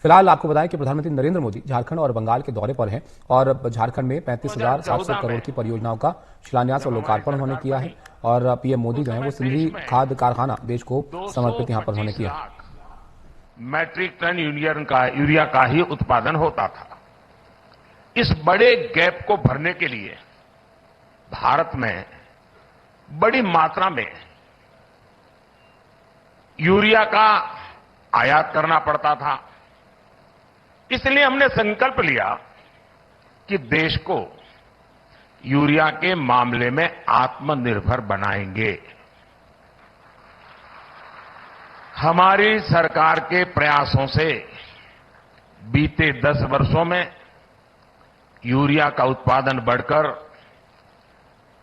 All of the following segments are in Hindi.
फिलहाल आपको बताएं कि प्रधानमंत्री नरेंद्र मोदी झारखंड और बंगाल के दौरे पर हैं और झारखंड में 35,700 करोड़ की परियोजनाओं का शिलान्यास और लोकार्पण उन्होंने किया है। और पीएम मोदी जो है वो सिंधरी खाद कारखाना देश को समर्पित यहां पर उन्होंने किया। मैट्रिक टन यूरिया का ही उत्पादन होता था। इस बड़े गैप को भरने के लिए भारत में बड़ी मात्रा में यूरिया का आयात करना पड़ता था। इसलिए हमने संकल्प लिया कि देश को यूरिया के मामले में आत्मनिर्भर बनाएंगे। हमारी सरकार के प्रयासों से बीते 10 वर्षों में यूरिया का उत्पादन बढ़कर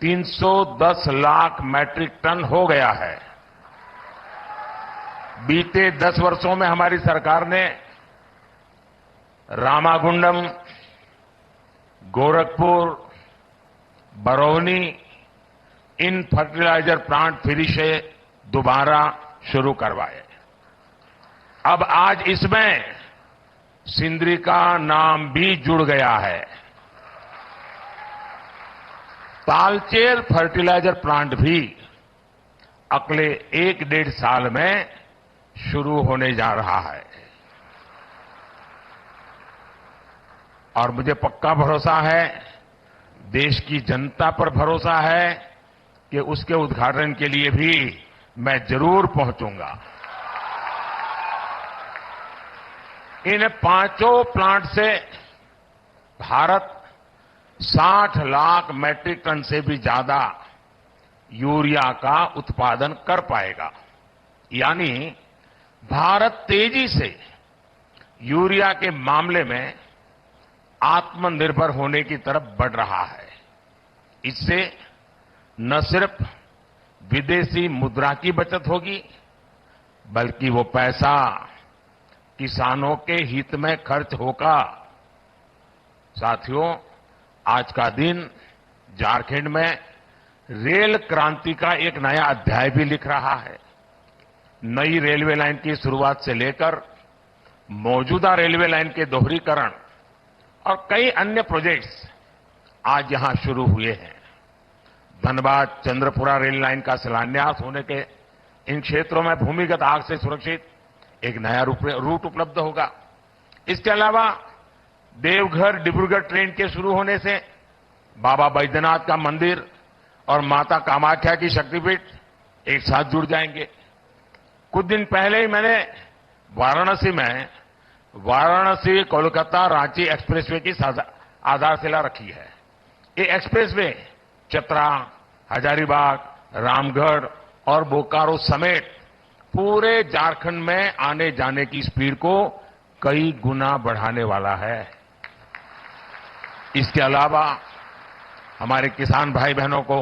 310 लाख मैट्रिक टन हो गया है। बीते 10 वर्षों में हमारी सरकार ने रामागुंडम, गोरखपुर, बरौनी इन फर्टिलाइजर प्लांट फिर से दोबारा शुरू करवाए। अब आज इसमें सिंदरी का नाम भी जुड़ गया है। तालचेर फर्टिलाइजर प्लांट भी अगले 1-1.5 साल में शुरू होने जा रहा है। और मुझे पक्का भरोसा है, देश की जनता पर भरोसा है कि उसके उद्घाटन के लिए भी मैं जरूर पहुंचूंगा। इन 5 प्लांट से भारत 60 लाख मैट्रिक टन से भी ज्यादा यूरिया का उत्पादन कर पाएगा। यानी भारत तेजी से यूरिया के मामले में आत्मनिर्भर होने की तरफ बढ़ रहा है। इससे न सिर्फ विदेशी मुद्रा की बचत होगी, बल्कि वो पैसा किसानों के हित में खर्च होगा। साथियों, आज का दिन झारखंड में रेल क्रांति का एक नया अध्याय भी लिख रहा है। नई रेलवे लाइन की शुरुआत से लेकर मौजूदा रेलवे लाइन के दोहरीकरण और कई अन्य प्रोजेक्ट्स आज यहां शुरू हुए हैं। धनबाद चंद्रपुरा रेल लाइन का शिलान्यास होने के इन क्षेत्रों में भूमिगत आग से सुरक्षित एक नया रूट उपलब्ध होगा। इसके अलावा देवघर डिब्रूगढ़ ट्रेन के शुरू होने से बाबा बैद्यनाथ का मंदिर और माता कामाख्या की शक्तिपीठ एक साथ जुड़ जाएंगे। कुछ दिन पहले ही मैंने वाराणसी में वाराणसी कोलकाता रांची एक्सप्रेसवे की आधारशिला रखी है। ये एक्सप्रेसवे चतरा, हजारीबाग, रामगढ़ और बोकारो समेत पूरे झारखंड में आने जाने की स्पीड को कई गुना बढ़ाने वाला है। इसके अलावा हमारे किसान भाई बहनों को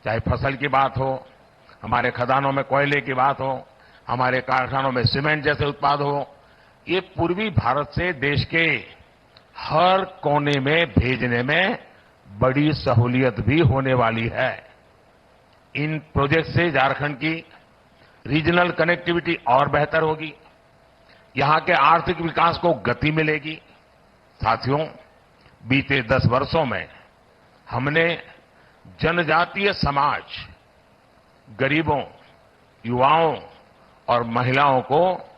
चाहे फसल की बात हो, हमारे खदानों में कोयले की बात हो, हमारे कारखानों में सीमेंट जैसे उत्पाद हो, ये पूर्वी भारत से देश के हर कोने में भेजने में बड़ी सहूलियत भी होने वाली है। इन प्रोजेक्ट से झारखंड की रीजनल कनेक्टिविटी और बेहतर होगी, यहां के आर्थिक विकास को गति मिलेगी। साथियों, बीते 10 वर्षों में हमने जनजातीय समाज, गरीबों, युवाओं और महिलाओं को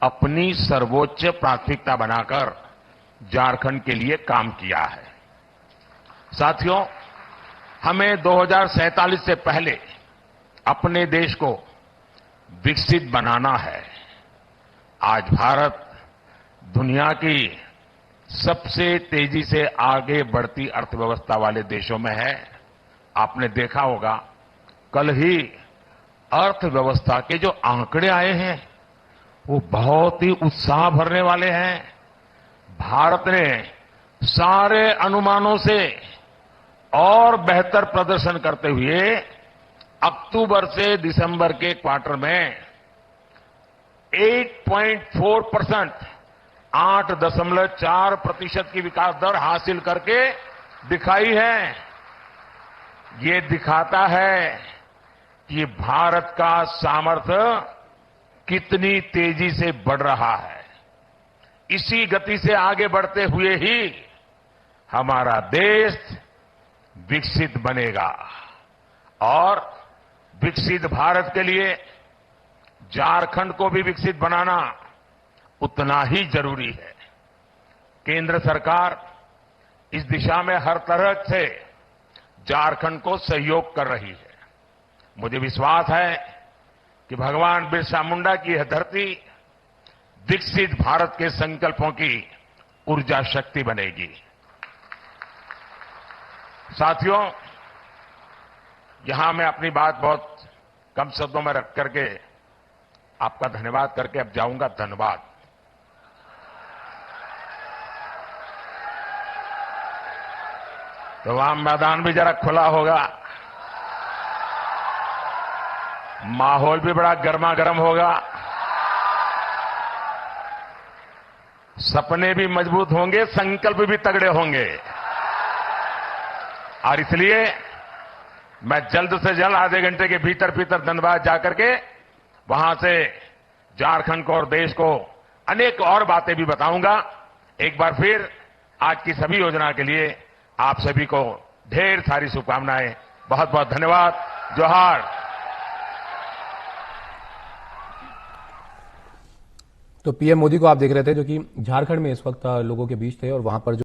अपनी सर्वोच्च प्राथमिकता बनाकर झारखंड के लिए काम किया है। साथियों, हमें 2047 से पहले अपने देश को विकसित बनाना है। आज भारत दुनिया की सबसे तेजी से आगे बढ़ती अर्थव्यवस्था वाले देशों में है। आपने देखा होगा, कल ही अर्थव्यवस्था के जो आंकड़े आए हैं वो बहुत ही उत्साह भरने वाले हैं। भारत ने सारे अनुमानों से और बेहतर प्रदर्शन करते हुए अक्टूबर से दिसंबर के क्वार्टर में 8.4%, 8.4% की विकास दर हासिल करके दिखाई है। ये दिखाता है कि भारत का सामर्थ्य कितनी तेजी से बढ़ रहा है। इसी गति से आगे बढ़ते हुए ही हमारा देश विकसित बनेगा और विकसित भारत के लिए झारखंड को भी विकसित बनाना उतना ही जरूरी है। केंद्र सरकार इस दिशा में हर तरह से झारखंड को सहयोग कर रही है। मुझे विश्वास है कि भगवान बिरसा मुंडा की यह धरती विकसित भारत के संकल्पों की ऊर्जा शक्ति बनेगी। साथियों, यहां मैं अपनी बात बहुत कम शब्दों में रख करके आपका धन्यवाद करके अब जाऊंगा। धन्यवाद। तो वहां मैदान भी जरा खुला होगा, माहौल भी बड़ा गर्मा गर्म होगा, सपने भी मजबूत होंगे, संकल्प भी तगड़े होंगे। और इसलिए मैं जल्द से जल्द आधे घंटे के भीतर भीतर धनबाद जाकर के वहां से झारखंड को और देश को अनेक और बातें भी बताऊंगा। एक बार फिर आज की सभी योजना के लिए आप सभी को ढेर सारी शुभकामनाएं। बहुत बहुत धन्यवाद। जोहार। तो पीएम मोदी को आप देख रहे थे, जो कि झारखंड में इस वक्त लोगों के बीच थे और वहां पर जो